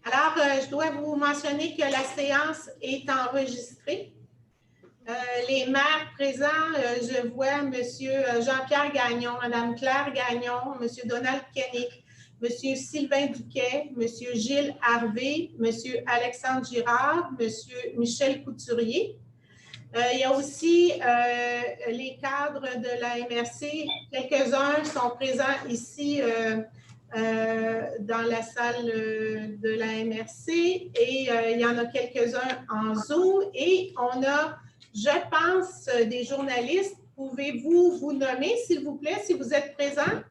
Alors, je dois vous mentionner que la séance est enregistrée. Les maires présents, je vois M. Jean-Pierre Gagnon, Mme Claire Gagnon, M. Donald Kennick, M. Sylvain Duquet, M. Gilles Harvey, M. Alexandre Girard, M. Michel Couturier. Il y a aussi les cadres de la MRC. Quelques-uns sont présents ici dans la salle de la MRC et il y en a quelques-uns en Zoom. Et on a, je pense, des journalistes. Pouvez-vous vous nommer, s'il vous plaît, si vous êtes présents?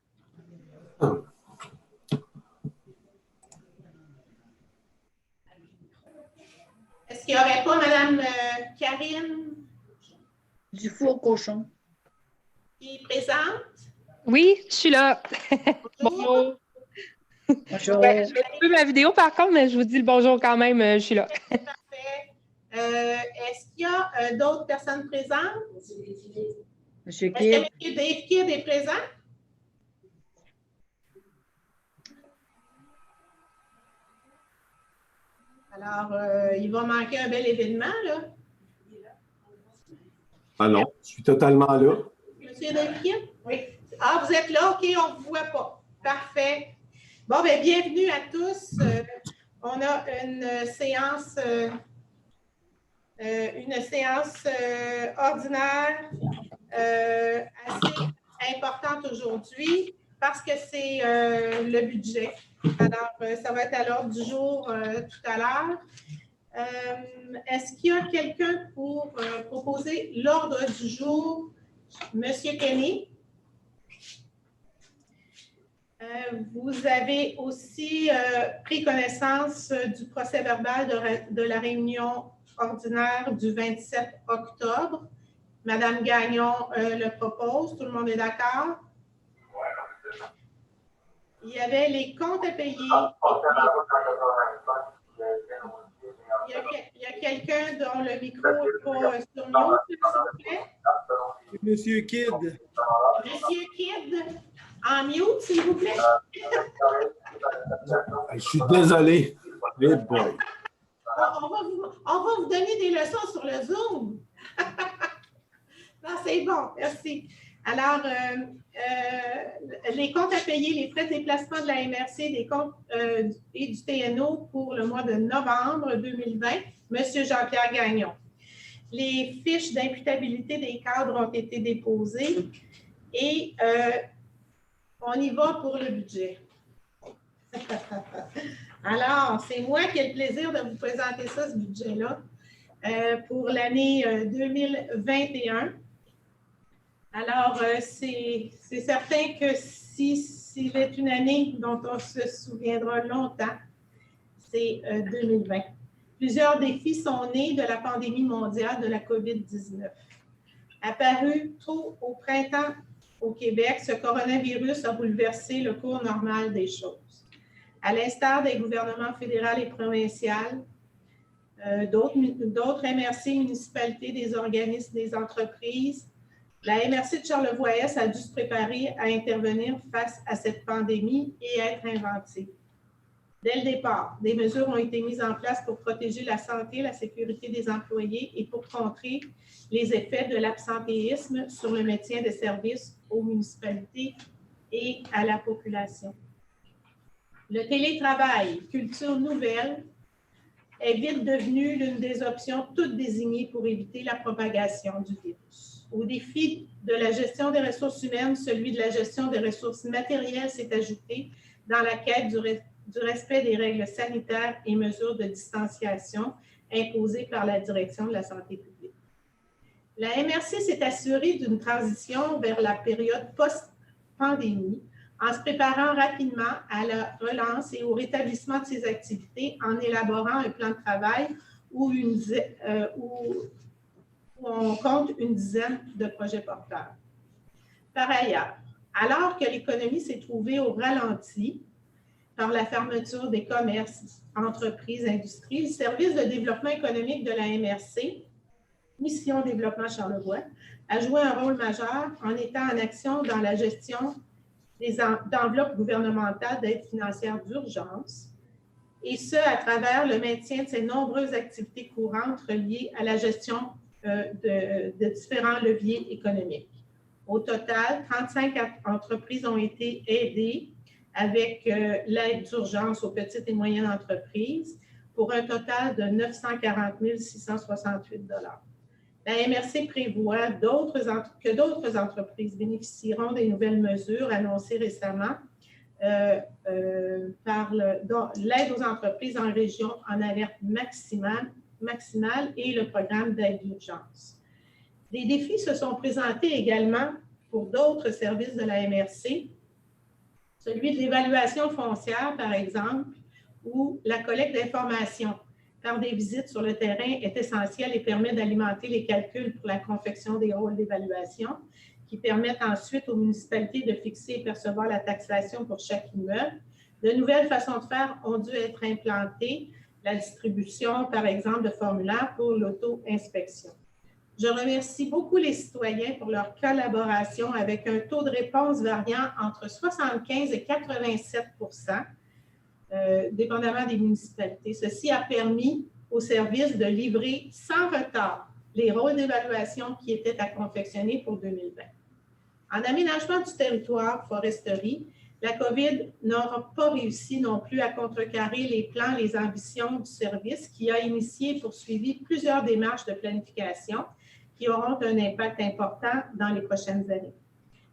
Est-ce qu'il n'y aurait pas Mme Karine Dufour-Cochon qui est présente? Oui, je suis là. Bonjour. Bonjour. Ouais, je vais couper ma vidéo par contre, mais je vous dis le bonjour quand même, je suis là. Parfait. Est-ce qu'il y a d'autres personnes présentes? Monsieur Est-ce Kidd. que M. Dave Kidd est présent? Alors, il va manquer un bel événement, là. Ah non, je suis totalement là. Monsieur Dave Kidd? Oui. Ah, vous êtes là? OK, on ne vous voit pas. Parfait. Bon, bien, bienvenue à tous. On a une séance ordinaire assez importante aujourd'hui parce que c'est le budget. Alors, ça va être à l'ordre du jour tout à l'heure. Est-ce qu'il y a quelqu'un pour proposer l'ordre du jour? Monsieur Kenny? Vous avez aussi pris connaissance du procès-verbal de la réunion ordinaire du 27 octobre. Madame Gagnon le propose. Tout le monde est d'accord? Il y avait les comptes à payer. Il y a quelqu'un dont le micro n'est pas sur nous, s'il vous plaît? Monsieur Kidd. Monsieur Kidd, en mute, s'il vous plaît. Je suis désolé. Hey boy. On va vous donner des leçons sur le Zoom. Non, c'est bon, merci. Alors, les comptes à payer, les frais de déplacement de la MRC, des comptes et du TNO pour le mois de novembre 2020, M. Jean-Pierre Gagnon. Les fiches d'imputabilité des cadres ont été déposées et on y va pour le budget. Alors, c'est moi qui ai le plaisir de vous présenter ça, ce budget-là, pour l'année 2021. Alors, c'est certain que s'il est une année dont on se souviendra longtemps, c'est 2020. Plusieurs défis sont nés de la pandémie mondiale de la COVID-19. Apparu tôt au printemps au Québec, ce coronavirus a bouleversé le cours normal des choses. À l'instar des gouvernements fédéral et provincial, d'autres MRC, municipalités, des organismes, des entreprises, la MRC de Charlevoix-Est a dû se préparer à intervenir face à cette pandémie et être inventive. Dès le départ, des mesures ont été mises en place pour protéger la santé et la sécurité des employés et pour contrer les effets de l'absentéisme sur le maintien des services aux municipalités et à la population. Le télétravail, culture nouvelle, est vite devenu l'une des options toutes désignées pour éviter la propagation du virus. Au défi de la gestion des ressources humaines, celui de la gestion des ressources matérielles s'est ajouté dans la quête du respect des règles sanitaires et mesures de distanciation imposées par la Direction de la santé publique. La MRC s'est assurée d'une transition vers la période post-pandémie en se préparant rapidement à la relance et au rétablissement de ses activités en élaborant un plan de travail où on compte une dizaine de projets porteurs. Par ailleurs, alors que l'économie s'est trouvée au ralenti par la fermeture des commerces, entreprises, industries, le service de développement économique de la MRC, Mission Développement Charlevoix, a joué un rôle majeur en étant en action dans la gestion d'enveloppes gouvernementales d'aide financière d'urgence, et ce, à travers le maintien de ces nombreuses activités courantes reliées à la gestion de différents leviers économiques. Au total, 35 entreprises ont été aidées avec l'aide d'urgence aux petites et moyennes entreprises pour un total de 940 668 $. La MRC prévoit que d'autres entreprises bénéficieront des nouvelles mesures annoncées récemment par l'aide aux entreprises en région en alerte maximale et le programme d'aide d'urgence. Des défis se sont présentés également pour d'autres services de la MRC, celui de l'évaluation foncière, par exemple, où la collecte d'informations par des visites sur le terrain est essentielle et permet d'alimenter les calculs pour la confection des rôles d'évaluation, qui permettent ensuite aux municipalités de fixer et percevoir la taxation pour chaque immeuble. De nouvelles façons de faire ont dû être implantées, la distribution, par exemple, de formulaires pour l'auto-inspection. Je remercie beaucoup les citoyens pour leur collaboration avec un taux de réponse variant entre 75 et 87 %, dépendamment des municipalités. Ceci a permis aux services de livrer sans retard les rôles d'évaluation qui étaient à confectionner pour 2020. En aménagement du territoire foresterie, la COVID n'aura pas réussi non plus à contrecarrer les plans, les ambitions du service qui a initié et poursuivi plusieurs démarches de planification qui auront un impact important dans les prochaines années.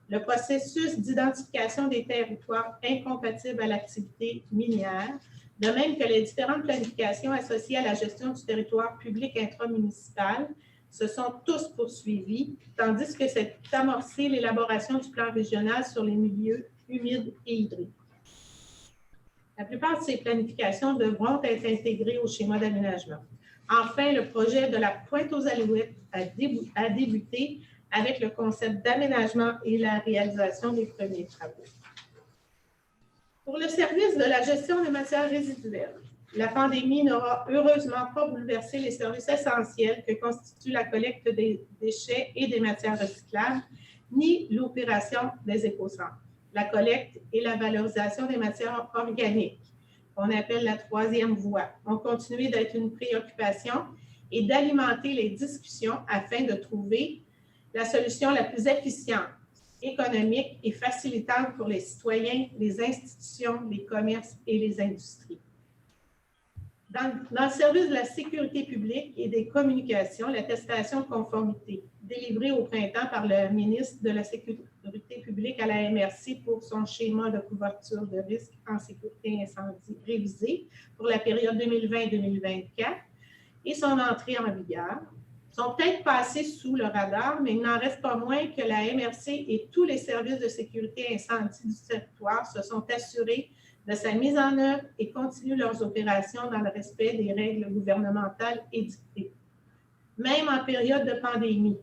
Le processus d'identification des territoires incompatibles à l'activité minière, de même que les différentes planifications associées à la gestion du territoire public intramunicipal, se sont tous poursuivis, tandis que s'est amorcée l'élaboration du plan régional sur les milieux humides et hydriques. La plupart de ces planifications devront être intégrées au schéma d'aménagement. Enfin, le projet de la Pointe aux Alouettes a débuté avec le concept d'aménagement et la réalisation des premiers travaux. Pour le service de la gestion des matières résiduelles, la pandémie n'aura heureusement pas bouleversé les services essentiels que constituent la collecte des déchets et des matières recyclables, ni l'opération des écocentres. La collecte et la valorisation des matières organiques, qu'on appelle la troisième voie, ont continué d'être une préoccupation et d'alimenter les discussions afin de trouver la solution la plus efficiente, économique et facilitante pour les citoyens, les institutions, les commerces et les industries. Dans le service de la sécurité publique et des communications, l'attestation de conformité délivrée au printemps par le ministre de la Sécurité publique à la MRC pour son schéma de couverture de risque en sécurité incendie révisé pour la période 2020-2024 et son entrée en vigueur sont peut-être passés sous le radar, mais il n'en reste pas moins que la MRC et tous les services de sécurité incendie du territoire se sont assurés de sa mise en œuvre et continuent leurs opérations dans le respect des règles gouvernementales édictées. Même en période de pandémie,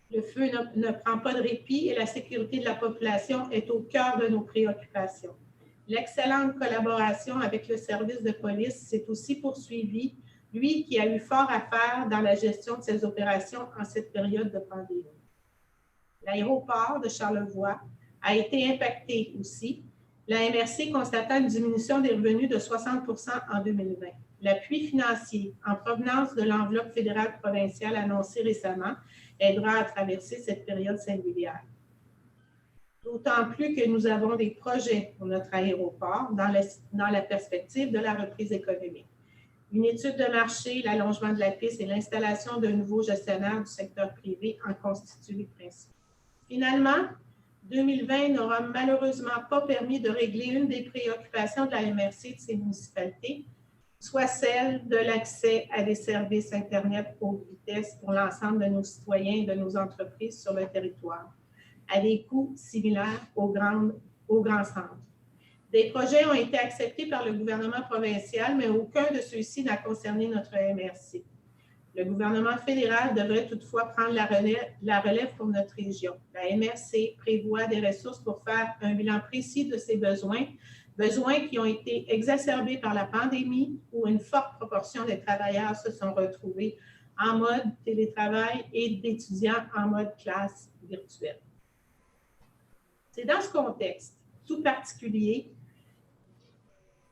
le feu ne prend pas de répit et la sécurité de la population est au cœur de nos préoccupations. L'excellente collaboration avec le service de police s'est aussi poursuivie, lui qui a eu fort à faire dans la gestion de ses opérations en cette période de pandémie. L'aéroport de Charlevoix a été impacté aussi, la MRC constatant une diminution des revenus de 60 % en 2020. L'appui financier en provenance de l'enveloppe fédérale provinciale annoncée récemment aidera à traverser cette période singulière. D'autant plus que nous avons des projets pour notre aéroport dans la perspective de la reprise économique. Une étude de marché, l'allongement de la piste et l'installation de nouveaux gestionnaires du secteur privé en constituent les principes. Finalement, 2020 n'aura malheureusement pas permis de régler une des préoccupations de la MRC de ces municipalités, soit celle de l'accès à des services Internet haute vitesse pour l'ensemble de nos citoyens et de nos entreprises sur le territoire, à des coûts similaires aux grands centres. Des projets ont été acceptés par le gouvernement provincial, mais aucun de ceux-ci n'a concerné notre MRC. Le gouvernement fédéral devrait toutefois prendre la relève pour notre région. La MRC prévoit des ressources pour faire un bilan précis de ses besoins qui ont été exacerbés par la pandémie où une forte proportion des travailleurs se sont retrouvés en mode télétravail et d'étudiants en mode classe virtuelle. C'est dans ce contexte tout particulier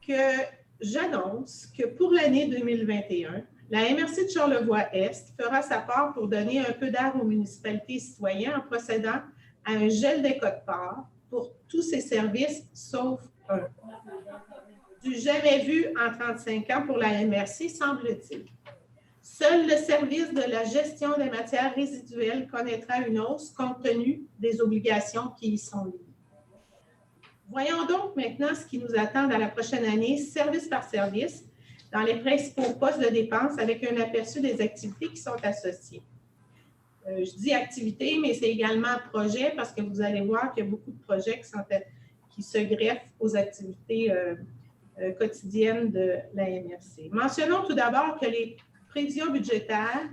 que j'annonce que pour l'année 2021, la MRC de Charlevoix-Est fera sa part pour donner un peu d'air aux municipalités et citoyens en procédant à un gel des quotes-parts pour tous ses services, sauf un. Du jamais vu en 35 ans pour la MRC, semble-t-il. Seul le service de la gestion des matières résiduelles connaîtra une hausse compte tenu des obligations qui y sont liées. Voyons donc maintenant ce qui nous attend dans la prochaine année, service par service, dans les principaux postes de dépenses avec un aperçu des activités qui sont associées. Je dis activités, mais c'est également projet parce que vous allez voir qu'il y a beaucoup de projets qui se greffent aux activités quotidiennes de la MRC. Mentionnons tout d'abord que les prévisions budgétaires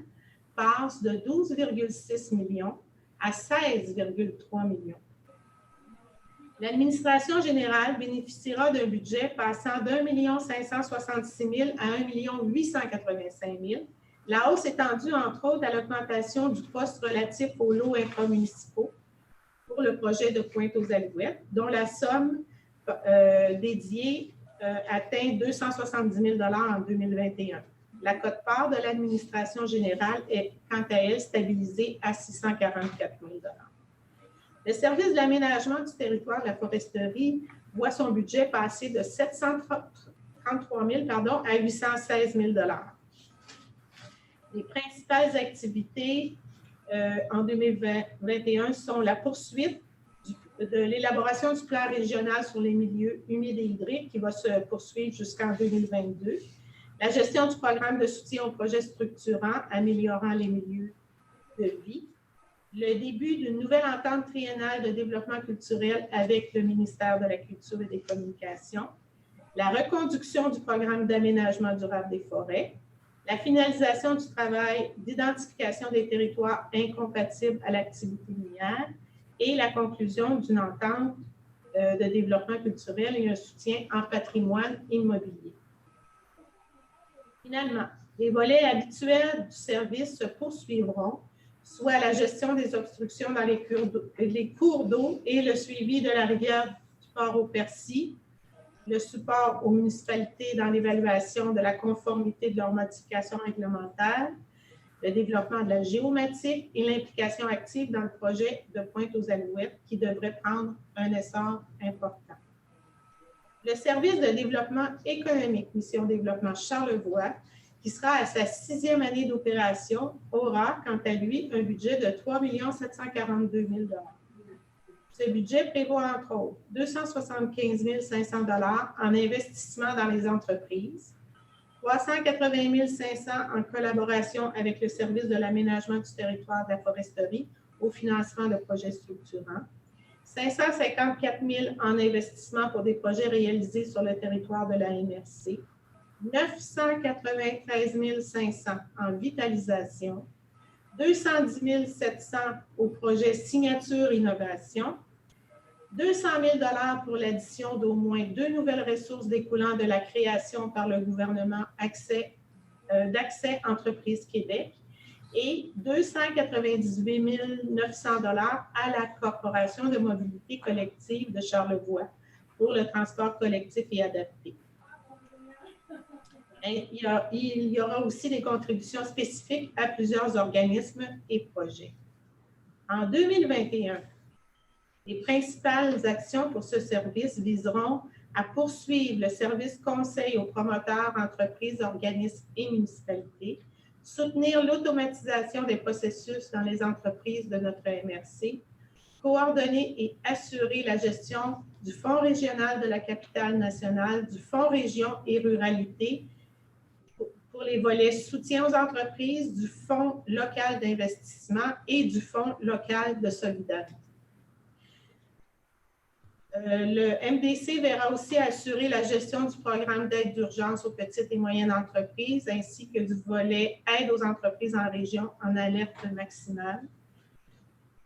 passent de 12,6 millions à 16,3 millions. L'administration générale bénéficiera d'un budget passant d'1 566 000 à 1 885 000. La hausse est tendue, entre autres, à l'augmentation du poste relatif aux lots intramunicipaux pour le projet de Pointe-aux-Alouettes, dont la somme dédiée atteint 270 000 en 2021. La quote-part de l'administration générale est, quant à elle, stabilisée à 644 000 Le service de l'aménagement du territoire de la foresterie voit son budget passer de 733 000 à 816 000 Les principales activités en 2021 sont la poursuite de l'élaboration du plan régional sur les milieux humides et hydriques qui va se poursuivre jusqu'en 2022, la gestion du programme de soutien aux projets structurants améliorant les milieux de vie, le début d'une nouvelle entente triennale de développement culturel avec le ministère de la Culture et des Communications, la reconduction du programme d'aménagement durable des forêts, la finalisation du travail d'identification des territoires incompatibles à l'activité minière et la conclusion d'une entente de développement culturel et un soutien en patrimoine immobilier. Finalement, les volets habituels du service se poursuivront, soit la gestion des obstructions dans les cours d'eau et le suivi de la rivière du Port-au-Percy, le support aux municipalités dans l'évaluation de la conformité de leurs modifications réglementaires, le développement de la géomatique et l'implication active dans le projet de Pointe-aux-Alouettes qui devrait prendre un essor important. Le service de développement économique, Mission Développement Charlevoix, qui sera à sa 6e année d'opération, aura, quant à lui, un budget de 3 742 000 Ce budget prévoit, entre autres, 275 500 en investissement dans les entreprises, 380 500 en collaboration avec le service de l'aménagement du territoire de la foresterie au financement de projets structurants, 554 000 en investissement pour des projets réalisés sur le territoire de la MRC, 993 500 en vitalisation, 210 700 au projet Signature Innovation, 200 000 pour l'addition d'au moins 2 nouvelles ressources découlant de la création par le gouvernement d'Accès Entreprises Québec et 298 900 à la Corporation de mobilité collective de Charlevoix pour le transport collectif et adapté. Et il y aura aussi des contributions spécifiques à plusieurs organismes et projets. En 2021, les principales actions pour ce service viseront à poursuivre le service conseil aux promoteurs, entreprises, organismes et municipalités, soutenir l'automatisation des processus dans les entreprises de notre MRC, coordonner et assurer la gestion du Fonds régional de la capitale nationale, du Fonds région et ruralité pour les volets soutien aux entreprises, du Fonds local d'investissement et du Fonds local de solidarité. Le MDC verra aussi assurer la gestion du programme d'aide d'urgence aux petites et moyennes entreprises ainsi que du volet aide aux entreprises en région en alerte maximale.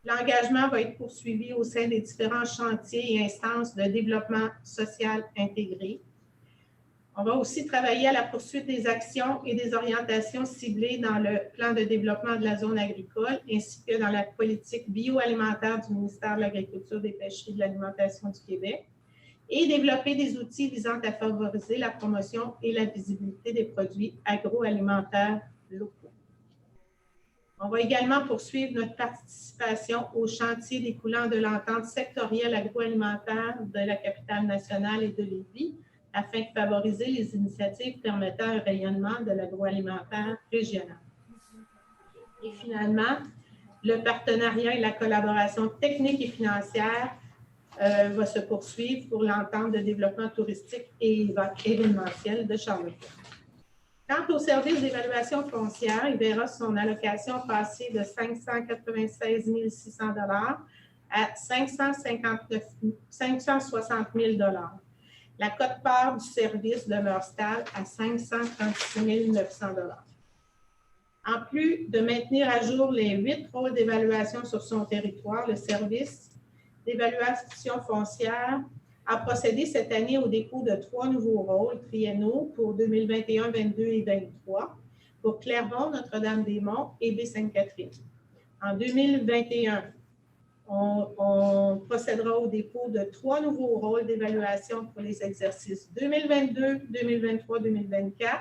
L'engagement va être poursuivi au sein des différents chantiers et instances de développement social intégré. On va aussi travailler à la poursuite des actions et des orientations ciblées dans le plan de développement de la zone agricole ainsi que dans la politique bioalimentaire du ministère de l'Agriculture, des Pêcheries et de l'Alimentation du Québec et développer des outils visant à favoriser la promotion et la visibilité des produits agroalimentaires locaux. On va également poursuivre notre participation au chantier découlant de l'entente sectorielle agroalimentaire de la capitale nationale et de Lévis, afin de favoriser les initiatives permettant un rayonnement de l'agroalimentaire régional. Et finalement, le partenariat et la collaboration technique et financière va se poursuivre pour l'entente de développement touristique et événementiel de Charlevoix. Quant au service d'évaluation foncière, il verra son allocation passer de 596 600 $ à 560 000 $. La quote-part du service demeure stable à 536 900 $. En plus de maintenir à jour les 8 rôles d'évaluation sur son territoire, le service d'évaluation foncière a procédé cette année au dépôt de 3 nouveaux rôles triennaux pour 2021, 2022 et 2023 pour Clermont, Notre-Dame-des-Monts et Baie-Sainte-Catherine. En 2021, on procédera au dépôt de 3 nouveaux rôles d'évaluation pour les exercices 2022, 2023, 2024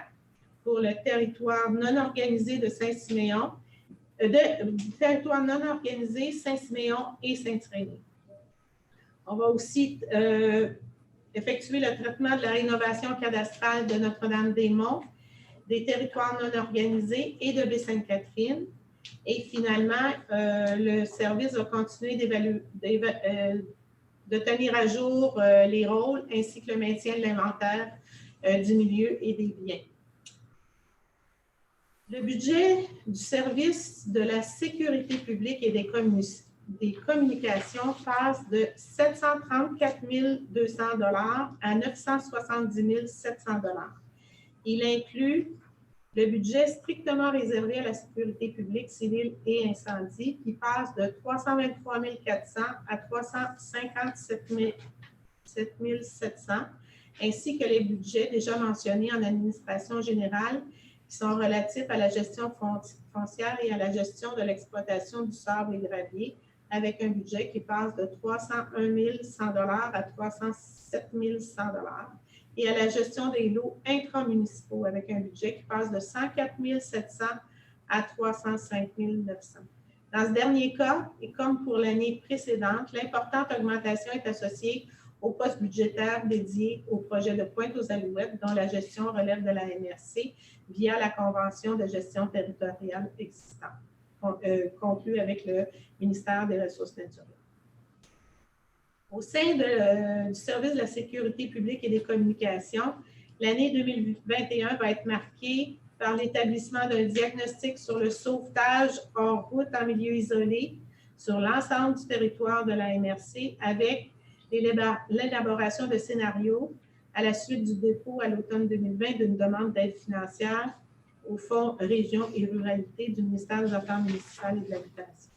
pour le territoire non organisé de Saint-Siméon, territoire non organisé Saint-Siméon et Saint-Irénée. On va aussi effectuer le traitement de la rénovation cadastrale de Notre-Dame-des-Monts, des territoires non organisés et de Baie-Sainte-Catherine. Et finalement, le service va continuer de tenir à jour les rôles ainsi que le maintien de l'inventaire du milieu et des biens. Le budget du service de la sécurité publique et des communications passe de 734 200 $ à 970 700 $. Il inclut le budget strictement réservé à la sécurité publique, civile et incendie qui passe de 323 400 à 357 700, ainsi que les budgets déjà mentionnés en administration générale qui sont relatifs à la gestion foncière et à la gestion de l'exploitation du sable et gravier, avec un budget qui passe de 301 100 $ à 307 100 $, et à la gestion des lots intramunicipaux, avec un budget qui passe de 104 700 à 305 900. Dans ce dernier cas, et comme pour l'année précédente, l'importante augmentation est associée au poste budgétaire dédié au projet de Pointe-aux-Alouettes, dont la gestion relève de la MRC via la convention de gestion territoriale existante, conclue avec le ministère des Ressources naturelles. Au sein du service de la sécurité publique et des communications, l'année 2021 va être marquée par l'établissement d'un diagnostic sur le sauvetage hors route en milieu isolé sur l'ensemble du territoire de la MRC avec l'élaboration de scénarios à la suite du dépôt à l'automne 2020 d'une demande d'aide financière au Fonds Région et Ruralité du ministère des Affaires municipales et de l'Habitation.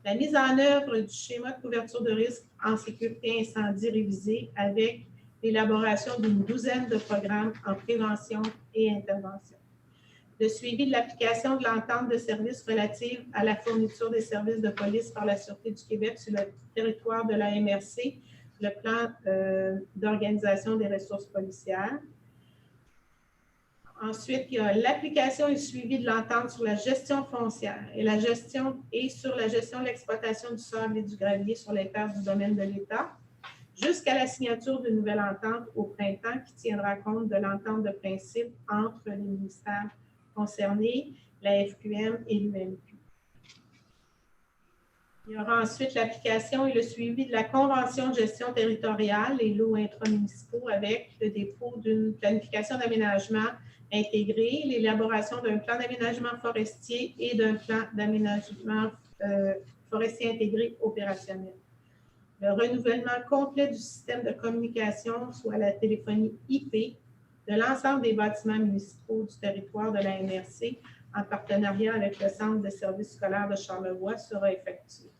La mise en œuvre du schéma de couverture de risque en sécurité incendie révisé avec l'élaboration d'une douzaine de programmes en prévention et intervention. Le suivi de l'application de l'entente de services relative à la fourniture des services de police par la Sûreté du Québec sur le territoire de la MRC, le plan d'organisation des ressources policières. Ensuite, il y a l'application et le suivi de l'entente sur la gestion foncière et sur la gestion de l'exploitation du sable et du gravier sur les terres du domaine de l'État, jusqu'à la signature d'une nouvelle entente au printemps qui tiendra compte de l'entente de principe entre les ministères concernés, la FQM et l'UMQ. Il y aura ensuite l'application et le suivi de la Convention de gestion territoriale, les lots intramunicipaux, avec le dépôt d'une planification d'aménagement intégrée, l'élaboration d'un plan d'aménagement forestier et d'un plan d'aménagement forestier intégré opérationnel. Le renouvellement complet du système de communication, soit la téléphonie IP, de l'ensemble des bâtiments municipaux du territoire de la MRC, en partenariat avec le Centre de services scolaires de Charlevoix, sera effectué.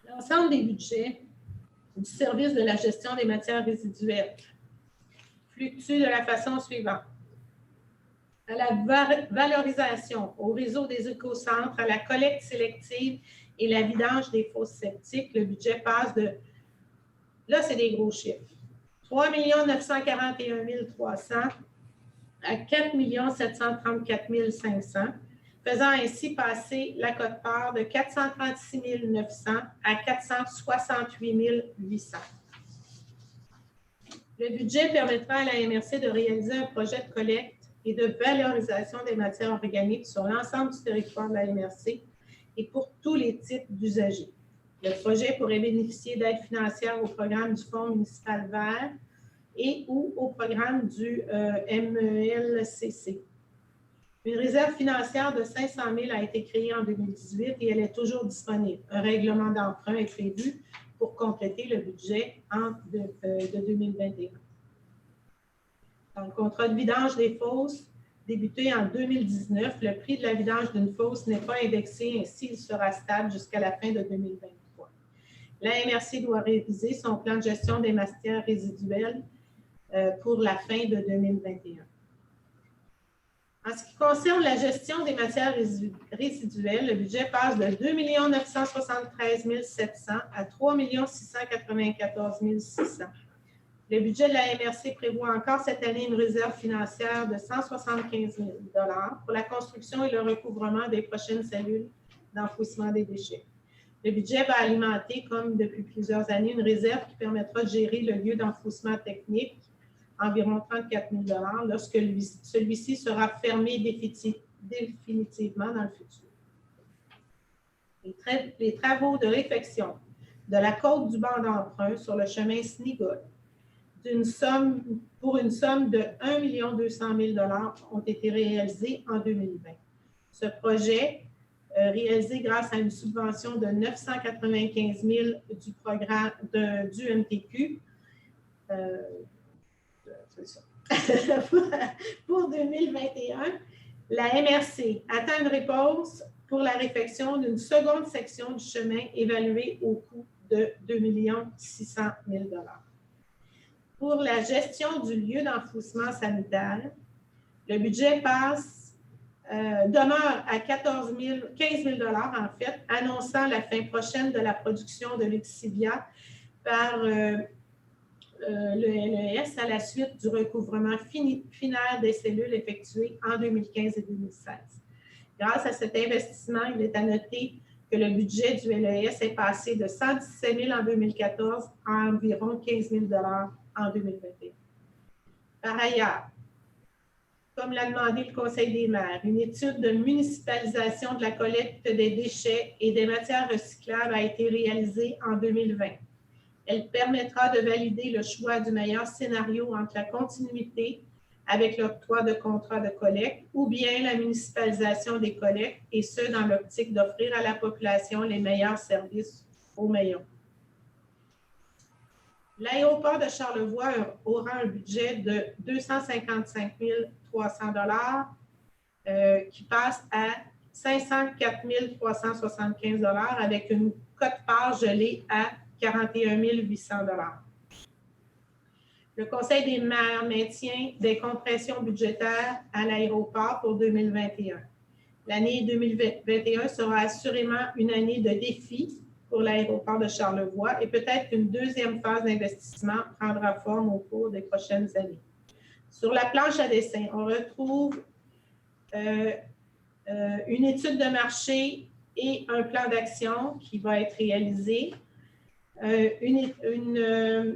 L'ensemble des budgets du service de la gestion des matières résiduelles fluctue de la façon suivante. À la valorisation au réseau des écocentres, à la collecte sélective et la vidange des fosses septiques, le budget passe de, là c'est des gros chiffres, 3 941 300 à 4 734 500, faisant ainsi passer la quote-part de 436 900 à 468 800. Le budget permettra à la MRC de réaliser un projet de collecte et de valorisation des matières organiques sur l'ensemble du territoire de la MRC et pour tous les types d'usagers. Le projet pourrait bénéficier d'aides financières au programme du Fonds municipal vert et ou au programme du MELCC. Une réserve financière de 500 000 a été créée en 2018 et elle est toujours disponible. Un règlement d'emprunt est prévu pour compléter le budget de 2021. Dans le contrat de vidange des fosses, débuté en 2019, le prix de la vidange d'une fosse n'est pas indexé, ainsi il sera stable jusqu'à la fin de 2023. La MRC doit réviser son plan de gestion des matières résiduelles pour la fin de 2021. En ce qui concerne la gestion des matières résiduelles, le budget passe de 2 973 700 à 3 694 600. Le budget de la MRC prévoit encore cette année une réserve financière de 175 000 $ pour la construction et le recouvrement des prochaines cellules d'enfouissement des déchets. Le budget va alimenter, comme depuis plusieurs années, une réserve qui permettra de gérer le lieu d'enfouissement technique, environ 34 000 $ lorsque celui-ci sera fermé définitivement dans le futur. Les travaux de réfection de la côte du banc d'emprunt sur le chemin Snigol pour une somme de 1 200 000 $ ont été réalisés en 2020. Ce projet, réalisé grâce à une subvention de 995 000 du programme du MTQ, pour 2021, la MRC attend une réponse pour la réfection d'une seconde section du chemin évaluée au coût de 2 600 000 $. Pour la gestion du lieu d'enfouissement sanitaire, le budget demeure à 15 000 $ en fait, annonçant la fin prochaine de la production de l'exivia par le LES à la suite du recouvrement final des cellules effectuées en 2015 et 2016. Grâce à cet investissement, il est à noter que le budget du LES est passé de 117 000 en 2014 à environ 15 000 $ en 2021. Par ailleurs, comme l'a demandé le Conseil des maires, une étude de municipalisation de la collecte des déchets et des matières recyclables a été réalisée en 2020. Elle permettra de valider le choix du meilleur scénario entre la continuité avec l'octroi de contrats de collecte ou bien la municipalisation des collectes, et ce, dans l'optique d'offrir à la population les meilleurs services au meilleur. L'aéroport de Charlevoix aura un budget de 255 300 $ qui passe à 504 375 $ avec une quote-part gelée à 41 800 $. Le Conseil des maires maintient des compressions budgétaires à l'aéroport pour 2021. L'année 2021 sera assurément une année de défi pour l'aéroport de Charlevoix et peut-être qu'une deuxième phase d'investissement prendra forme au cours des prochaines années. Sur la planche à dessin, on retrouve une étude de marché et un plan d'action qui va être réalisé. Des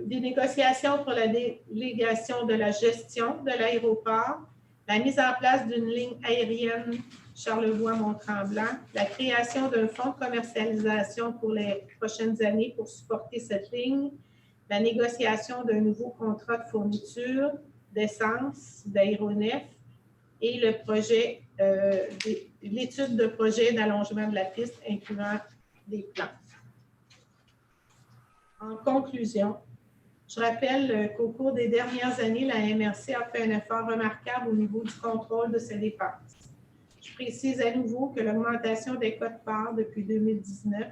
négociations pour la délégation de la gestion de l'aéroport, la mise en place d'une ligne aérienne Charlevoix-Mont-Tremblant, la création d'un fonds de commercialisation pour les prochaines années pour supporter cette ligne, la négociation d'un nouveau contrat de fourniture d'essence, d'aéronef et le projet, l'étude de projet d'allongement de la piste incluant des plans. En conclusion, je rappelle qu'au cours des dernières années, la MRC a fait un effort remarquable au niveau du contrôle de ses dépenses. Je précise à nouveau que l'augmentation des quotes-parts depuis 2019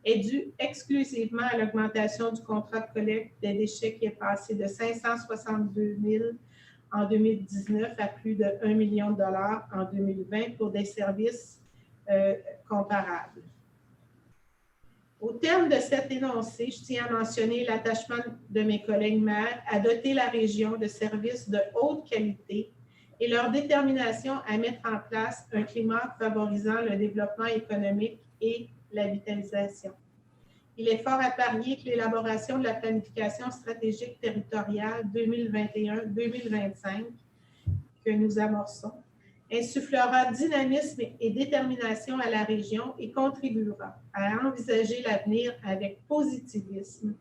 est due exclusivement à l'augmentation du contrat de collecte des déchets qui est passé de 562 000 en 2019 à plus de 1 million de dollars en 2020 pour des services comparables. Au terme de cet énoncé, je tiens à mentionner l'attachement de mes collègues maires à doter la région de services de haute qualité et leur détermination à mettre en place un climat favorisant le développement économique et la vitalisation. Il est fort à parier que l'élaboration de la planification stratégique territoriale 2021-2025 que nous amorçons insufflera dynamisme et détermination à la région et contribuera à envisager l'avenir avec positivisme,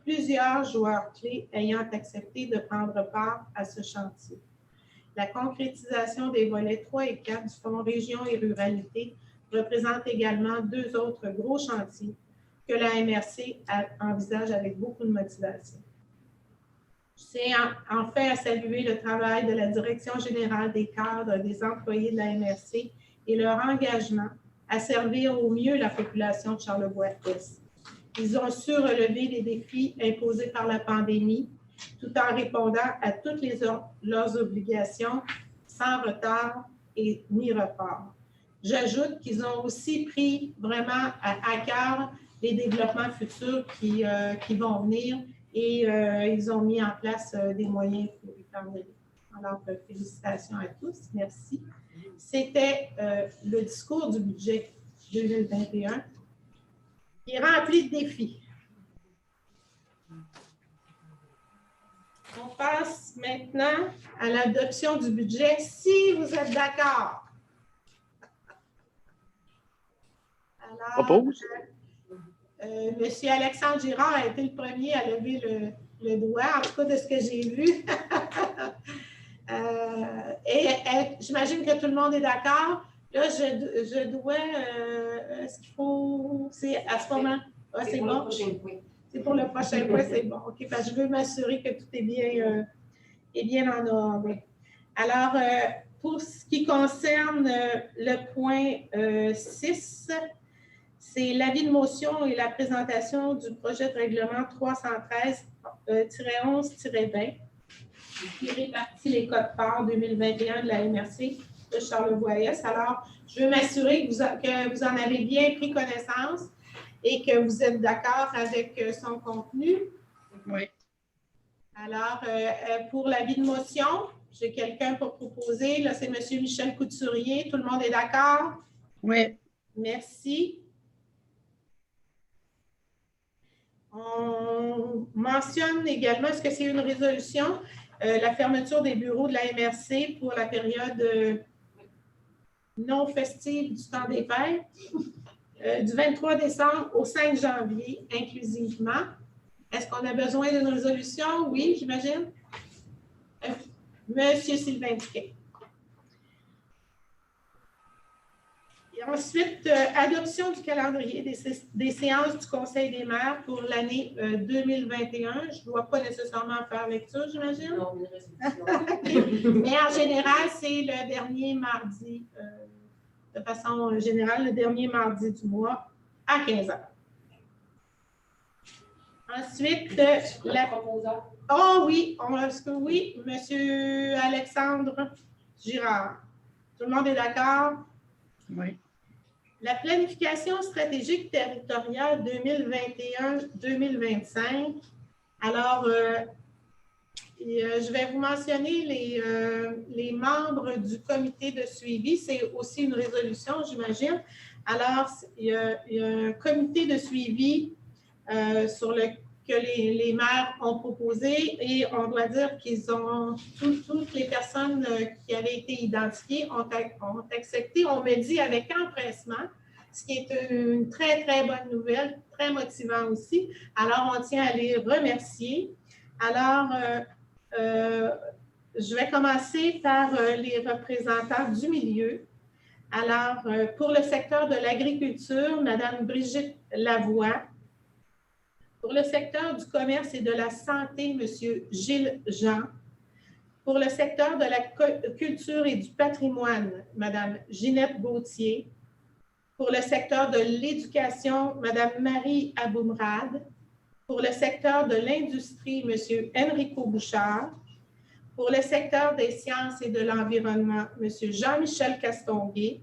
plusieurs joueurs clés ayant accepté de prendre part à ce chantier. La concrétisation des volets 3 et 4 du Fonds Région et Ruralité représente également deux autres gros chantiers que la MRC envisage avec beaucoup de motivation. Je tiens enfin à saluer le travail de la Direction générale des cadres des employés de la MRC et leur engagement à servir au mieux la population de Charlevoix-Est. Ils ont su relever les défis imposés par la pandémie tout en répondant à toutes leurs obligations sans retard et ni report. J'ajoute qu'ils ont aussi pris vraiment à cœur les développements futurs qui vont venir et ils ont mis en place des moyens pour y parvenir. Alors, félicitations à tous. Merci. C'était le discours du budget 2021 qui est rempli de défis. On passe maintenant à l'adoption du budget, si vous êtes d'accord. Alors, Monsieur Alexandre Girard a été le premier à lever le doigt, en tout cas de ce que j'ai vu. Et j'imagine que tout le monde est d'accord. Là, je dois, est-ce qu'il faut, c'est à ce moment, ah, c'est bon. C'est pour le prochain point, c'est bon. OK, parce que je veux m'assurer que tout est bien en ordre. Alors, pour ce qui concerne le point 6, c'est l'avis de motion et la présentation du projet de règlement 313-11-20 qui répartit les codes-parts 2021 de la MRC de Charlevoix-Est. Alors, je veux m'assurer que vous en avez bien pris connaissance et que vous êtes d'accord avec son contenu. Oui. Alors, pour l'avis de motion, j'ai quelqu'un pour proposer. Là, c'est M. Michel Couturier. Tout le monde est d'accord? Oui. Merci. On mentionne également, est-ce que c'est une résolution, la fermeture des bureaux de la MRC pour la période non festive du temps des fêtes, du 23 décembre au 5 janvier inclusivement. Est-ce qu'on a besoin d'une résolution? Oui, j'imagine. Monsieur Sylvain Duquet. Et ensuite, adoption du calendrier des séances du Conseil des maires pour l'année 2021. Je ne dois pas nécessairement faire lecture, j'imagine. Non, une résolution. Mais en général, c'est le dernier mardi, de façon générale, le dernier mardi du mois à 15 h. Ensuite, la proposant. Oh oui, est-ce que oui, M. Alexandre Girard. Tout le monde est d'accord? Oui. La planification stratégique territoriale 2021-2025. Alors, je vais vous mentionner les membres du comité de suivi. C'est aussi une résolution, j'imagine. Alors, il y a un comité de suivi que les maires ont proposé et on doit dire qu'ils ont, toutes les personnes qui avaient été identifiées ont accepté, on me dit avec empressement, ce qui est une très, très bonne nouvelle, très motivant aussi. Alors, on tient à les remercier. Alors, je vais commencer par les représentants du milieu. Alors, pour le secteur de l'agriculture, Mme Brigitte Lavoie. Pour le secteur du commerce et de la santé, M. Gilles Jean. Pour le secteur de la culture et du patrimoine, Mme Ginette Gauthier. Pour le secteur de l'éducation, Mme Marie Aboumrad. Pour le secteur de l'industrie, M. Enrico Bouchard. Pour le secteur des sciences et de l'environnement, M. Jean-Michel Castonguay.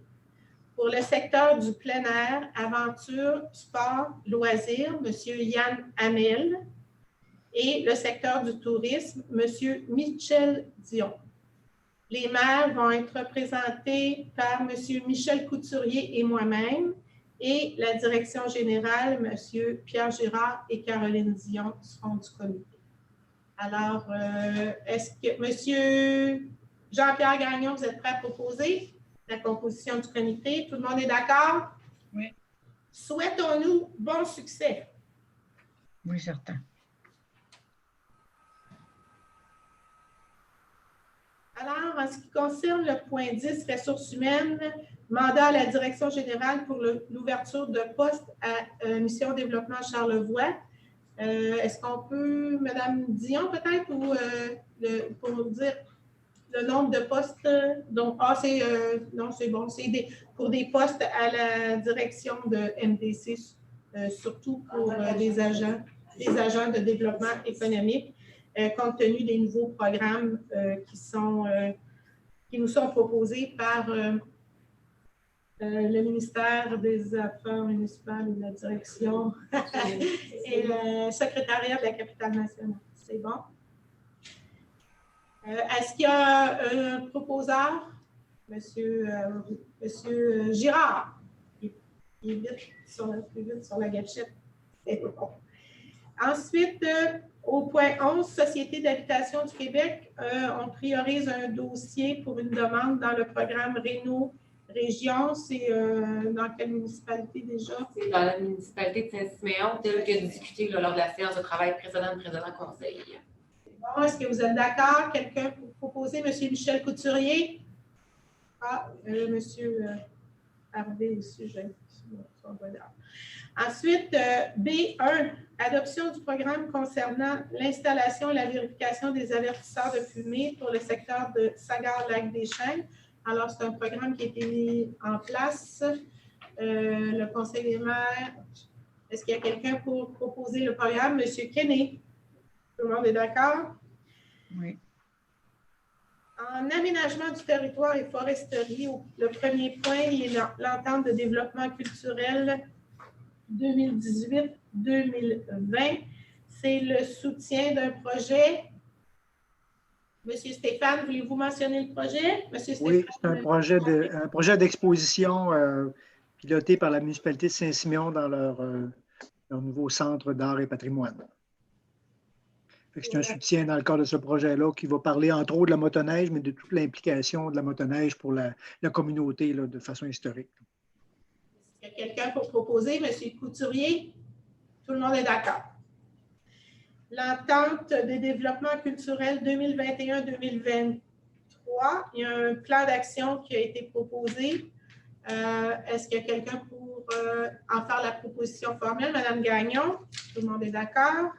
Pour le secteur du plein air, aventure, sport, loisirs, M. Yann Hamel. Et le secteur du tourisme, M. Michel Dion. Les maires vont être représentés par M. Michel Couturier et moi-même, et la direction générale, M. Pierre Girard et Caroline Dion seront du comité. Alors, est-ce que M. Jean-Pierre Gagnon, vous êtes prêt à proposer la composition du comité? Tout le monde est d'accord? Oui. Souhaitons-nous bon succès? Oui, certain. Alors, en ce qui concerne le point 10, ressources humaines, mandat à la direction générale pour l'ouverture de poste à Mission Développement Charlevoix. Est-ce qu'on peut, Mme Dion peut-être, ou pour nous dire le nombre de postes? Donc, non, c'est bon, c'est pour des postes à la direction de MDC, surtout pour des agents de développement économique. Compte tenu des nouveaux programmes qui nous sont proposés par le ministère des Affaires municipales et de la direction et le secrétariat de la capitale nationale. C'est bon? Est-ce qu'il y a un proposeur? Monsieur Girard, il est plus vite sur la gâchette. C'est bon. Ensuite, au point 11, Société d'habitation du Québec, on priorise un dossier pour une demande dans le programme Réno Région. C'est dans quelle municipalité déjà? C'est dans la municipalité de Saint-Siméon, tel que discuté lors de la séance de travail précédente du président conseil. Bon, est-ce que vous êtes d'accord? Quelqu'un pour proposer? M. Michel Couturier? Ah, M. Harvey aussi, j'ai son bonheur. Ensuite, B1, adoption du programme concernant l'installation et la vérification des avertisseurs de fumée pour le secteur de Sagard-Lac-des-Chênes. Alors, c'est un programme qui a été mis en place. Le Conseil des maires, est-ce qu'il y a quelqu'un pour proposer le programme? M. Kenney, tout le monde est d'accord? Oui. En aménagement du territoire et foresterie, le premier point, il est l'entente de développement culturel 2018-2020. C'est le soutien d'un projet. Monsieur Stéphane, voulez-vous mentionner le projet? Monsieur Stéphane, oui, c'est un projet d'exposition piloté par la municipalité de Saint-Siméon dans leur nouveau centre d'art et patrimoine. C'est un soutien dans le cadre de ce projet-là qui va parler entre autres de la motoneige, mais de toute l'implication de la motoneige pour la communauté là, de façon historique. Est-ce qu'il y a quelqu'un pour proposer? M. Couturier? Tout le monde est d'accord. L'entente de développement culturel 2021-2023, il y a un plan d'action qui a été proposé. Est-ce qu'il y a quelqu'un pour en faire la proposition formelle? Mme Gagnon? Tout le monde est d'accord.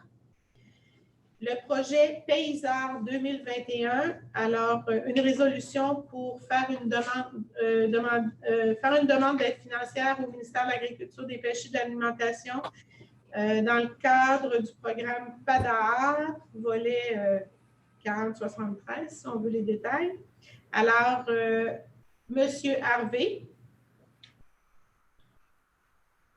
Le projet Paysard 2021, alors une résolution pour faire une demande d'aide financière au ministère de l'Agriculture, des Pêches et de l'Alimentation dans le cadre du programme PADAR, volet 4073, si on veut les détails. Alors, M. Harvey.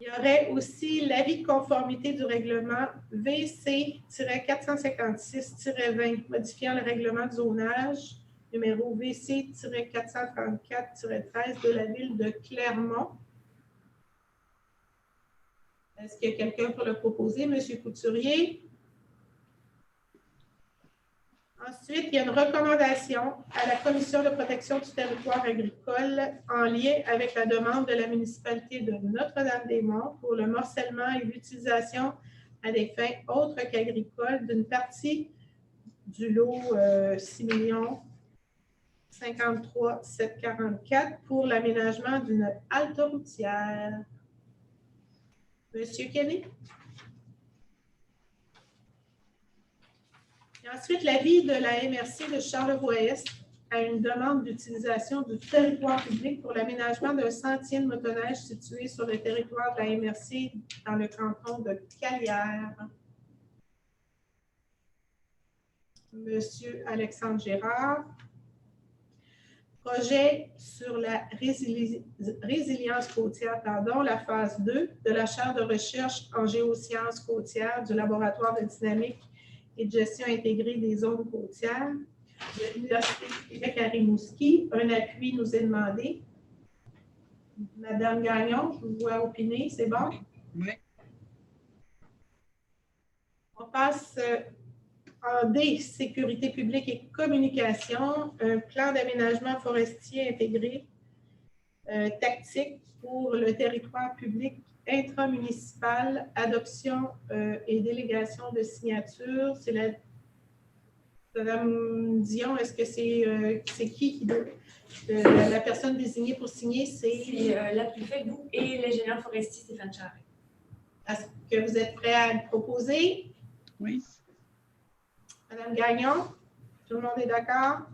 Il y aurait aussi l'avis de conformité du règlement VC-456-20 modifiant le règlement de zonage numéro VC-434-13 de la ville de Clermont. Est-ce qu'il y a quelqu'un pour le proposer? M. Couturier. Ensuite, il y a une recommandation à la Commission de protection du territoire agricole en lien avec la demande de la municipalité de Notre-Dame-des-Monts pour le morcellement et l'utilisation à des fins autres qu'agricoles d'une partie du lot 6 53 744 pour l'aménagement d'une halte routière. Monsieur Kenney? Et ensuite, l'avis de la MRC de Charlevoix-Est à une demande d'utilisation du territoire public pour l'aménagement d'un sentier de motoneige situé sur le territoire de la MRC dans le canton de Calière. Monsieur Alexandre Gérard. Projet sur la résilience côtière, la phase 2 de la chaire de recherche en géosciences côtières du laboratoire de dynamique et de gestion intégrée des zones côtières de l'Université du Québec à Rimouski. Un appui nous est demandé. Madame Gagnon, je vous vois opiner, c'est bon? Oui. On passe en D, sécurité publique et communication, un plan d'aménagement forestier intégré tactique pour le territoire public intramunicipal, adoption et délégation de signatures. C'est la Madame Dion, est-ce que c'est qui la personne désignée pour signer? C'est la plus faible et l'ingénieur forestier Stéphane Charest. Est-ce que vous êtes prêt à le proposer? Oui. Madame Gagnon, tout le monde est d'accord?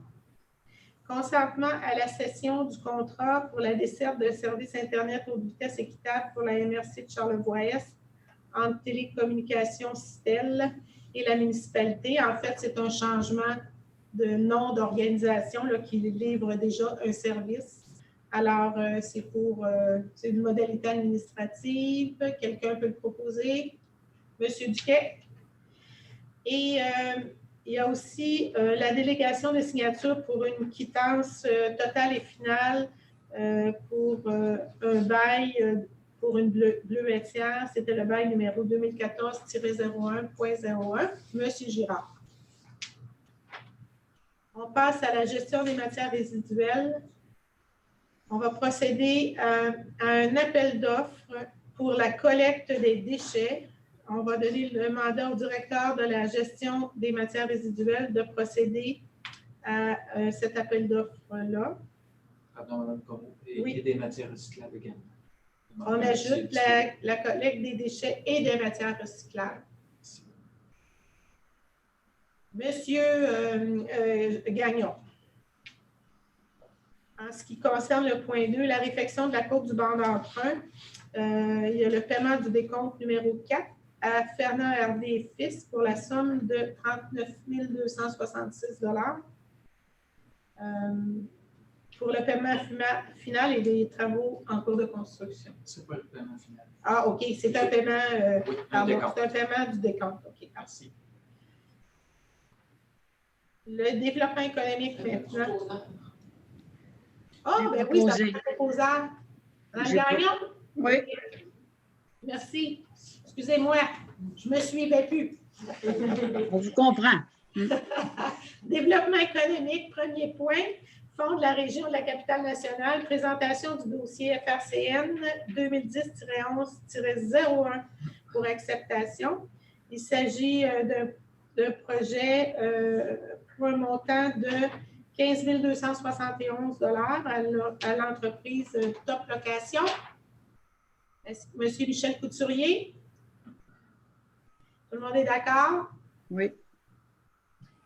Consentement à la cession du contrat pour la desserte de services Internet haute vitesse équitable pour la MRC de Charlevoix-Est entre Télécommunications Citel et la municipalité. En fait, c'est un changement de nom d'organisation qui livre déjà un service. Alors, c'est une modalité administrative. Quelqu'un peut le proposer? Monsieur Duquet? Et il y a aussi la délégation de signature pour une quittance totale et finale pour un bail pour une bleuetière. C'était le bail numéro 2014-01.01. Monsieur Girard. On passe à la gestion des matières résiduelles. On va procéder à un appel d'offres pour la collecte des déchets. On va donner le mandat au directeur de la gestion des matières résiduelles de procéder à cet appel d'offres-là. Pardon, Mme Comeau, Oui. et des matières recyclables également. On ajoute la collecte des déchets et des matières recyclables. Monsieur Gagnon. En ce qui concerne le point 2, la réfection de la courbe du banc d'emprunt, il y a le paiement du décompte numéro 4 à Fernand Hervé et Fils pour la somme de 39 266 pour le paiement final et des travaux en cours de construction. C'est pas le paiement final. Ah, OK, c'est un paiement, Oui, pardon, c'est un paiement du décompte. OK, merci. Le développement économique maintenant. Ah, J'ai ben oui, ça proposé. peut être proposable. Madame J'ai Gagnon? Oui. Merci. Excusez-moi, je me suivais plus. On vous comprend. Développement économique, premier point. Fonds de la région de la capitale nationale, présentation du dossier FRCN 2010-11-01 pour acceptation. Il s'agit d'un projet pour un montant de 15 271 à l'entreprise Top Location. Monsieur Michel Couturier? Tout le monde est d'accord? Oui.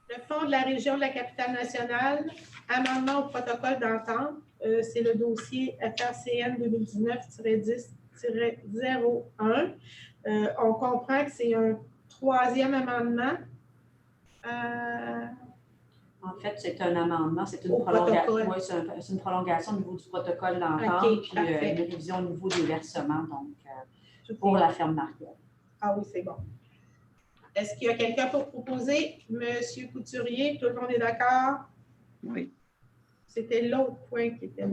Le Fonds de la région de la capitale nationale, amendement au protocole d'entente, c'est le dossier FRCN 2019-10-01. On comprend que c'est un troisième amendement. En fait, c'est un amendement, c'est une, c'est une prolongation au niveau du protocole d'entente, Okay, puis une révision au niveau des versements, donc pour la ferme Marguerite. Ah oui, c'est bon. Est-ce qu'il y a quelqu'un pour proposer? Monsieur Couturier, tout le monde est d'accord? Oui. C'était l'autre point qui était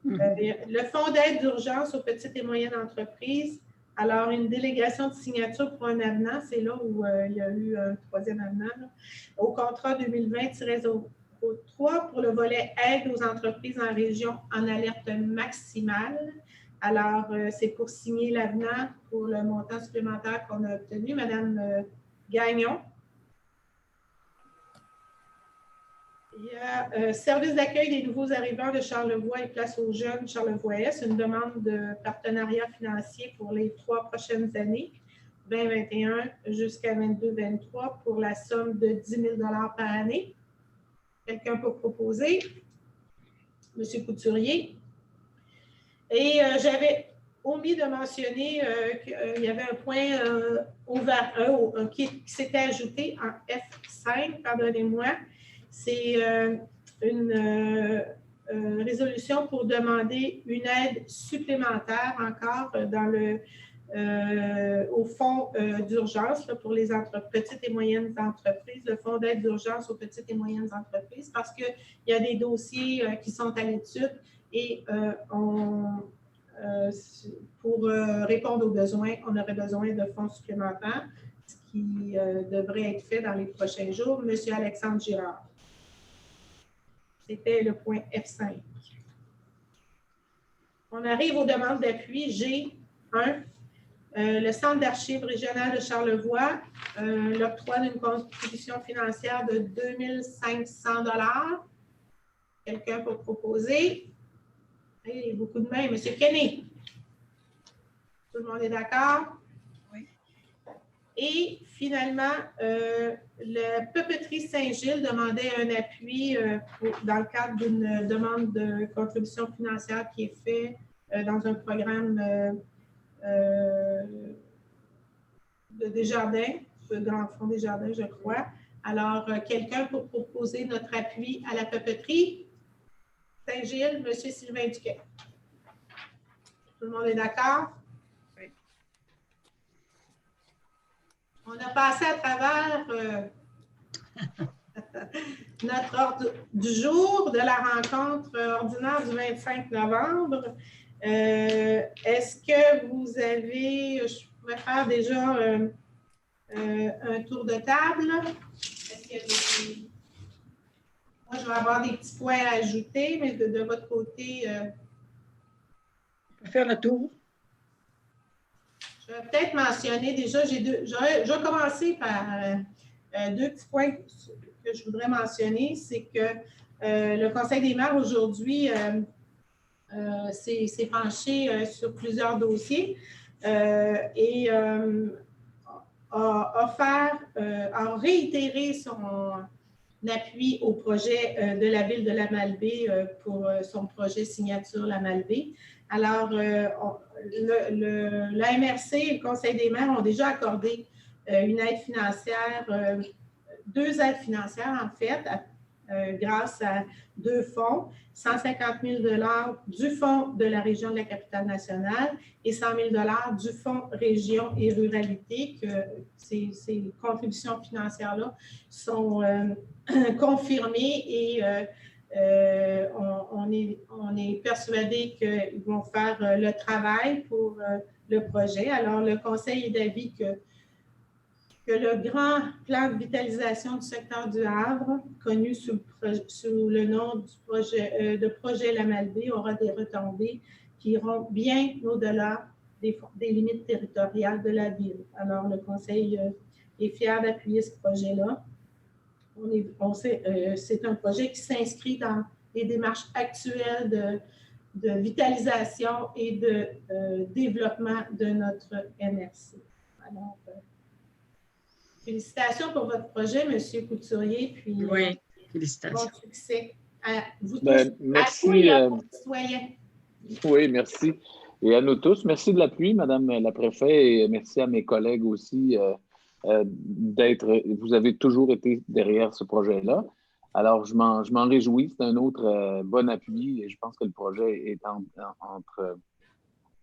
le fonds d'aide d'urgence aux petites et moyennes entreprises. Alors, une délégation de signature pour un avenant, c'est là où il y a eu un troisième avenant, là, au contrat 2020-03 pour le volet aide aux entreprises en région en alerte maximale. Alors, c'est pour signer l'avenant pour le montant supplémentaire qu'on a obtenu. Madame Gagnon. Il y a service d'accueil des nouveaux arrivants de Charlevoix et place aux jeunes Charlevoix-Est, une demande de partenariat financier pour les 3 prochaines années, 2021 jusqu'à 22-23, pour la somme de 10 000 par année. Quelqu'un pour proposer? Monsieur Couturier. Et j'avais omis de mentionner qu'il y avait un point qui s'était ajouté en F5, pardonnez-moi. C'est une résolution pour demander une aide supplémentaire encore au fonds d'urgence pour les petites et moyennes entreprises, le fonds d'aide d'urgence aux petites et moyennes entreprises, parce qu'il y a des dossiers qui sont à l'étude et pour répondre aux besoins, on aurait besoin de fonds supplémentaires, ce qui devrait être fait dans les prochains jours. Monsieur Alexandre Girard. C'était le point F5. On arrive aux demandes d'appui G1. Le Centre d'archives régional de Charlevoix, l'octroi d'une contribution financière de 2 500 $. Quelqu'un pour proposer? Hey, beaucoup de mains. Monsieur Kenny. Tout le monde est d'accord? Oui. Et finalement, la papeterie Saint-Gilles demandait un appui dans le cadre d'une demande de contribution financière qui est faite dans un programme de Desjardins, de Grand Fonds Desjardins, je crois. Alors, quelqu'un pour proposer notre appui à la papeterie? Saint-Gilles, M. Sylvain Duquet. Tout le monde est d'accord? Oui. On a passé à travers notre ordre du jour de la rencontre ordinaire du 25 novembre. Est-ce que vous avez, je pourrais faire déjà un tour de table? Est-ce qu'il y a des... Moi, je vais avoir des petits points à ajouter, mais de votre côté... On peut faire le tour. Je vais peut-être mentionner déjà, je vais commencer par deux petits points que je voudrais mentionner. C'est que le Conseil des maires aujourd'hui s'est penché sur plusieurs dossiers et a réitéré son appui au projet de la ville de la Malbaie pour son projet signature la Malbaie. Alors, la MRC et le Conseil des maires ont déjà accordé une aide financière, deux aides financières en fait, grâce à deux fonds, 150 000 $ du fonds de la région de la Capitale-Nationale et 100 000 $ du fonds région et ruralité, que ces contributions financières-là sont confirmées et on est persuadé qu'ils vont faire le travail pour le projet. Alors, le Conseil est d'avis que le grand plan de vitalisation du secteur du Havre, connu sous le nom du projet La Malbaie, aura des retombées qui iront bien au-delà des limites territoriales de la ville. Alors, le Conseil est fier d'appuyer ce projet-là. C'est un projet qui s'inscrit dans les démarches actuelles de vitalisation et de développement de notre MRC. Alors, félicitations pour votre projet, M. Couturier. Puis, oui, félicitations. Bon succès à vous tous, merci, à tous les citoyens. Oui, merci. Et à nous tous, merci de l'appui, Madame la Préfète, et merci à mes collègues aussi vous avez toujours été derrière ce projet-là. Alors, je m'en réjouis. C'est un autre bon appui et je pense que le projet est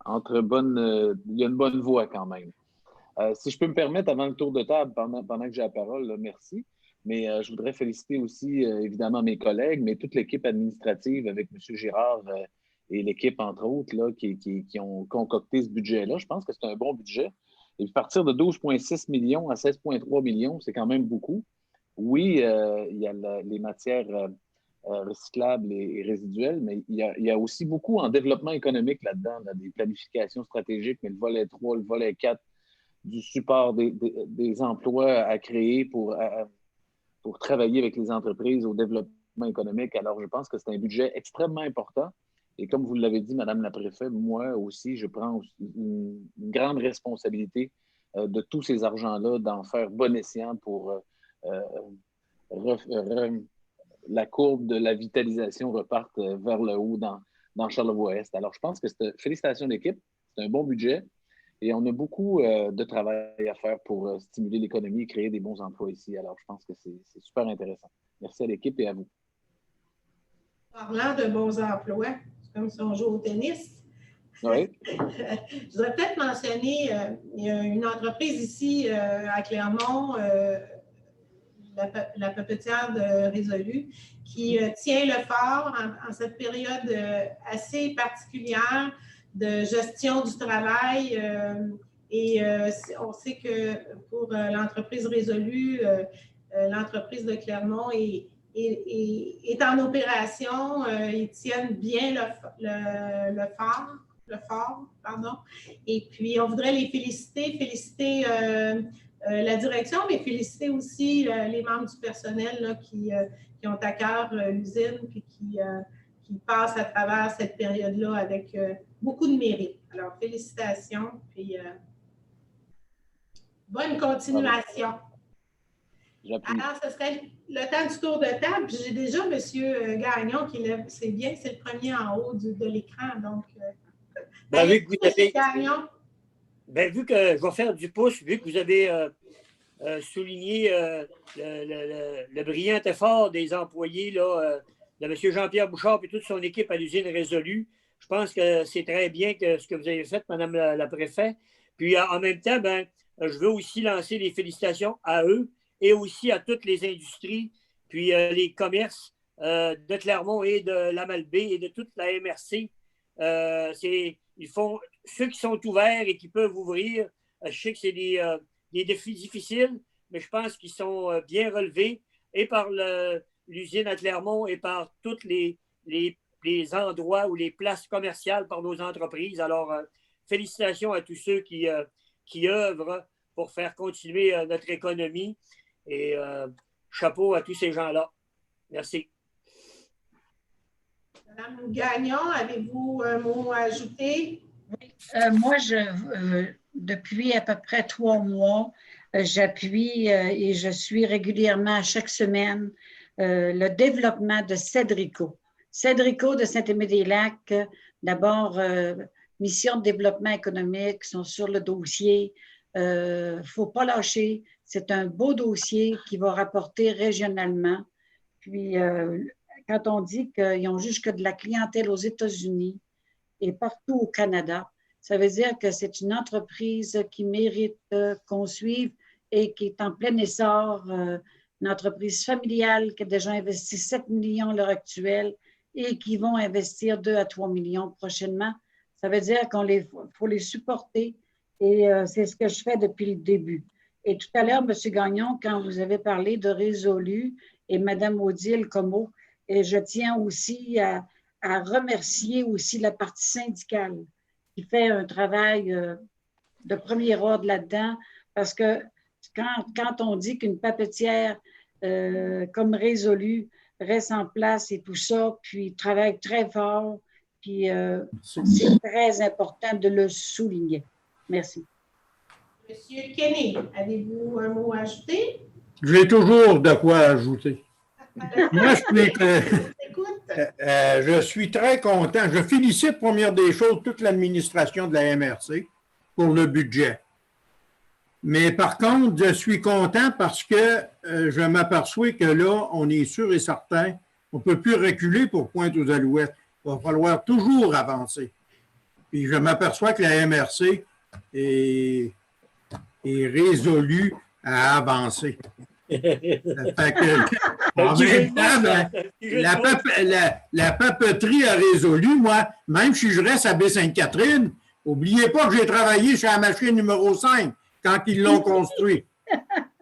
entre bonnes... il y a une bonne voie quand même. Si je peux me permettre, avant le tour de table, pendant que j'ai la parole, là, merci. Mais je voudrais féliciter aussi, évidemment, mes collègues, mais toute l'équipe administrative avec M. Girard et l'équipe, entre autres, là, qui ont concocté ce budget-là. Je pense que c'est un bon budget. Et partir de 12,6 millions à 16,3 millions, c'est quand même beaucoup. Oui, il y a les matières recyclables et résiduelles, mais il y a aussi beaucoup en développement économique là-dedans, là, des planifications stratégiques, mais le volet 3, le volet 4, du support des emplois à créer pour travailler avec les entreprises au développement économique. Alors, je pense que c'est un budget extrêmement important. Et comme vous l'avez dit, Madame la Préfète, moi aussi, je prends une grande responsabilité de tous ces argents-là, d'en faire bon escient pour la courbe de la vitalisation reparte vers le haut dans Charlevoix-Est. Alors, je pense que félicitations l'équipe, c'est un bon budget et on a beaucoup de travail à faire pour stimuler l'économie et créer des bons emplois ici. Alors, je pense que c'est super intéressant. Merci à l'équipe et à vous. Parlant de bons emplois, c'est comme si on joue au tennis. Oui. Je voudrais peut-être mentionner, il y a une entreprise ici à Clermont, la papetière de Résolu, qui tient le fort en cette période assez particulière de gestion du travail. On sait que pour l'entreprise Résolu, l'entreprise de Clermont est en opération. Ils tiennent bien le fort. Et puis, on voudrait les féliciter la direction, mais féliciter aussi les membres du personnel là, qui ont à cœur l'usine et qui passent à travers cette période-là avec beaucoup de mérite. Alors, félicitations, puis bonne continuation. Alors, ce serait le temps du tour de table. Puis j'ai déjà M. Gagnon qui lève. C'est bien, c'est le premier en haut de l'écran. Donc, vu que vous avez, Gagnon. vu que je vais faire du pouce, vu que vous avez souligné le brillant effort des employés là, de M. Jean-Pierre Bouchard et toute son équipe à l'usine Résolu, je pense que c'est très bien ce que vous avez fait, Mme la préfète. Puis en même temps, je veux aussi lancer les félicitations à eux et aussi à toutes les industries, puis les commerces de Clermont et de la Malbaie et de toute la MRC. Ils font ceux qui sont ouverts et qui peuvent ouvrir. Je sais que c'est des défis difficiles, mais je pense qu'ils sont bien relevés et par l'usine à Clermont et par tous les endroits ou les places commerciales par nos entreprises. Alors, félicitations à tous ceux qui œuvrent pour faire continuer notre économie et chapeau à tous ces gens-là. Merci. Madame Gagnon, avez-vous un mot à ajouter? Oui, moi, depuis à peu près 3 mois, j'appuie et je suis régulièrement chaque semaine le développement de Cédrico. Cédrico de Saint-Aimé-des-Lacs, d'abord, mission de développement économique, sont sur le dossier. Il ne faut pas lâcher. C'est un beau dossier qui va rapporter régionalement. Puis, quand on dit qu'ils ont jusque de la clientèle aux États-Unis et partout au Canada, ça veut dire que c'est une entreprise qui mérite qu'on suive et qui est en plein essor. Une entreprise familiale qui a déjà investi 7 millions à l'heure actuelle et qui vont investir 2 à 3 millions prochainement. Ça veut dire qu'il faut les supporter et c'est ce que je fais depuis le début. Et tout à l'heure, M. Gagnon, quand vous avez parlé de Résolu et Mme Odile Comeau, et je tiens aussi à remercier aussi la partie syndicale qui fait un travail de premier ordre là-dedans parce que quand on dit qu'une papetière comme Résolu reste en place et tout ça, puis travaille très fort, puis c'est très important de le souligner. Merci. Monsieur Kenny, avez-vous un mot à ajouter? J'ai toujours de quoi ajouter. Moi, je suis très content. Je félicite, première des choses, toute l'administration de la MRC pour le budget. Mais par contre, je suis content parce que je m'aperçois que là, on est sûr et certain, on ne peut plus reculer pour Pointe-aux-Alouettes. Il va falloir toujours avancer. Puis je m'aperçois que la MRC est résolue à avancer. Fait que, en même temps, la papeterie a résolu, moi, même si je reste à Baie-Sainte-Catherine, n'oubliez pas que j'ai travaillé sur la machine numéro 5 quand ils l'ont construit.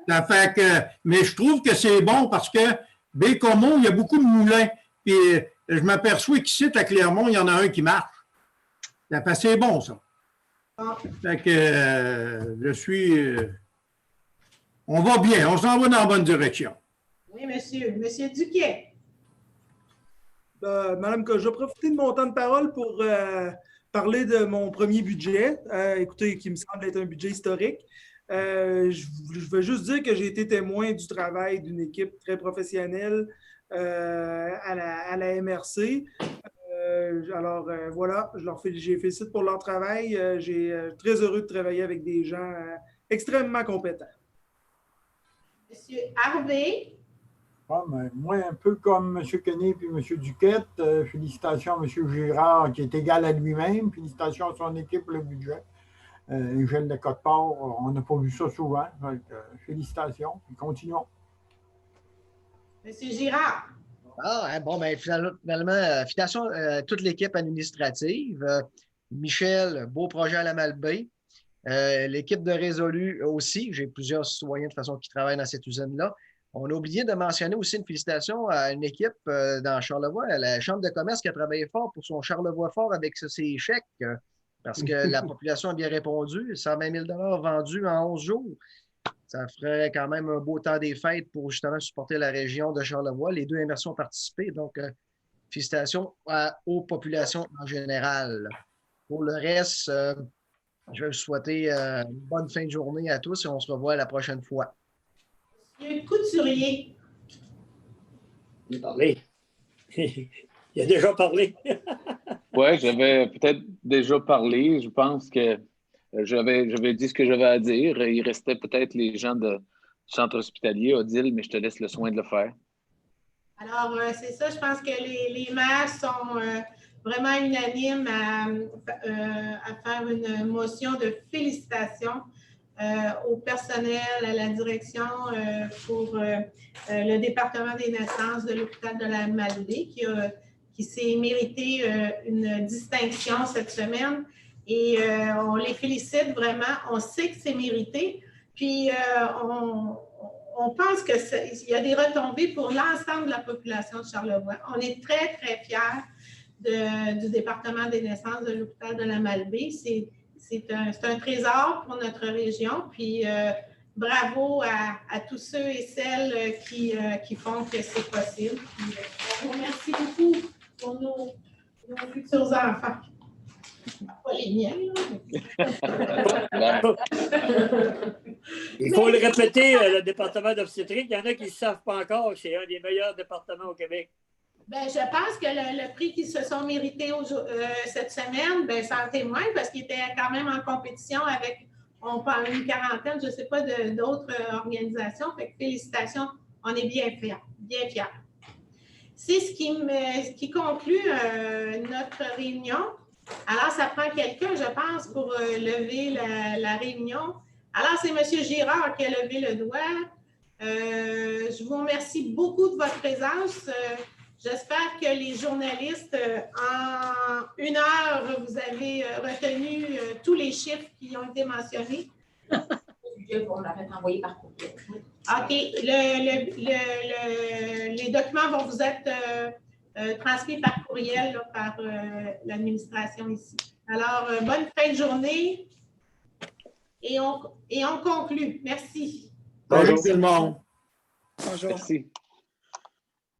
Ça fait que, mais je trouve que c'est bon parce que Baie-Comeau, il y a beaucoup de moulins. Puis je m'aperçois qu'ici, à Clermont, il y en a un qui marche. Ça fait c'est bon, ça. Fait que je suis... on va bien, on s'en va dans la bonne direction. Oui, monsieur. Monsieur Duquet. Madame, je vais profiter de mon temps de parole pour parler de mon premier budget. Écoutez, qui me semble être un budget historique. Je veux juste dire que j'ai été témoin du travail d'une équipe très professionnelle à la MRC. Voilà, j'ai félicite pour leur travail. J'ai très heureux de travailler avec des gens extrêmement compétents. Monsieur Harvey. Bon, moi, un peu comme M. Kenny et M. Duquette, félicitations à M. Girard qui est égal à lui-même. Félicitations à son équipe pour le budget. Un gel de Côte-Port, on n'a pas vu ça souvent. Donc, félicitations et continuons. Monsieur Girard. Finalement, félicitations à toute l'équipe administrative. Michel, beau projet à la Malbaie. L'équipe de Résolu aussi. J'ai plusieurs citoyens de façon qui travaillent dans cette usine-là. On a oublié de mentionner aussi une félicitation à une équipe dans Charlevoix, à la Chambre de commerce qui a travaillé fort pour son Charlevoix fort avec ses chèques, parce que la population a bien répondu. 120 000 vendus en 11 jours. Ça ferait quand même un beau temps des fêtes pour justement supporter la région de Charlevoix. Les deux MRC ont participé, donc félicitations aux populations en général. Pour le reste, je vais vous souhaiter une bonne fin de journée à tous et on se revoit la prochaine fois. Monsieur Couturier. Il a parlé. Il a déjà parlé. Oui, j'avais peut-être déjà parlé. Je pense que j'avais dit ce que j'avais à dire. Il restait peut-être les gens du centre hospitalier, Odile, mais je te laisse le soin de le faire. Alors, c'est ça, je pense que les maires sont vraiment unanimes à faire une motion de félicitations au personnel, à la direction pour le département des naissances de l'hôpital de la Malbaie qui s'est mérité une distinction cette semaine. Et on les félicite vraiment. On sait que c'est mérité. Puis, on pense qu'il y a des retombées pour l'ensemble de la population de Charlevoix. On est très, très fiers du département des naissances de l'hôpital de la Malbaie. C'est un trésor pour notre région. Puis, bravo à tous ceux et celles qui font que c'est possible. Puis, on vous remercie beaucoup pour nos futurs enfants. Pas les miens. Il faut le répéter, le département d'obstétrique. Il y en a qui ne savent pas encore. C'est un des meilleurs départements au Québec. Bien, je pense que le prix qu'ils se sont mérités cette semaine, bien, ça en témoigne parce qu'ils étaient quand même en compétition avec, on parle une quarantaine, je ne sais pas, d'autres organisations. Fait que félicitations, on est bien fiers, bien fiers. C'est ce qui conclut notre réunion. Alors, ça prend quelqu'un, je pense, pour lever la réunion. Alors, c'est M. Girard qui a levé le doigt. Je vous remercie beaucoup de votre présence. J'espère que les journalistes, en 1 heure, vous avez retenu tous les chiffres qui ont été mentionnés. On l'avait envoyé par courriel. OK. Les documents vont vous être transmis par courriel là, par l'administration ici. Alors, bonne fin de journée et on conclut. Merci. Bonjour tout le monde. Merci.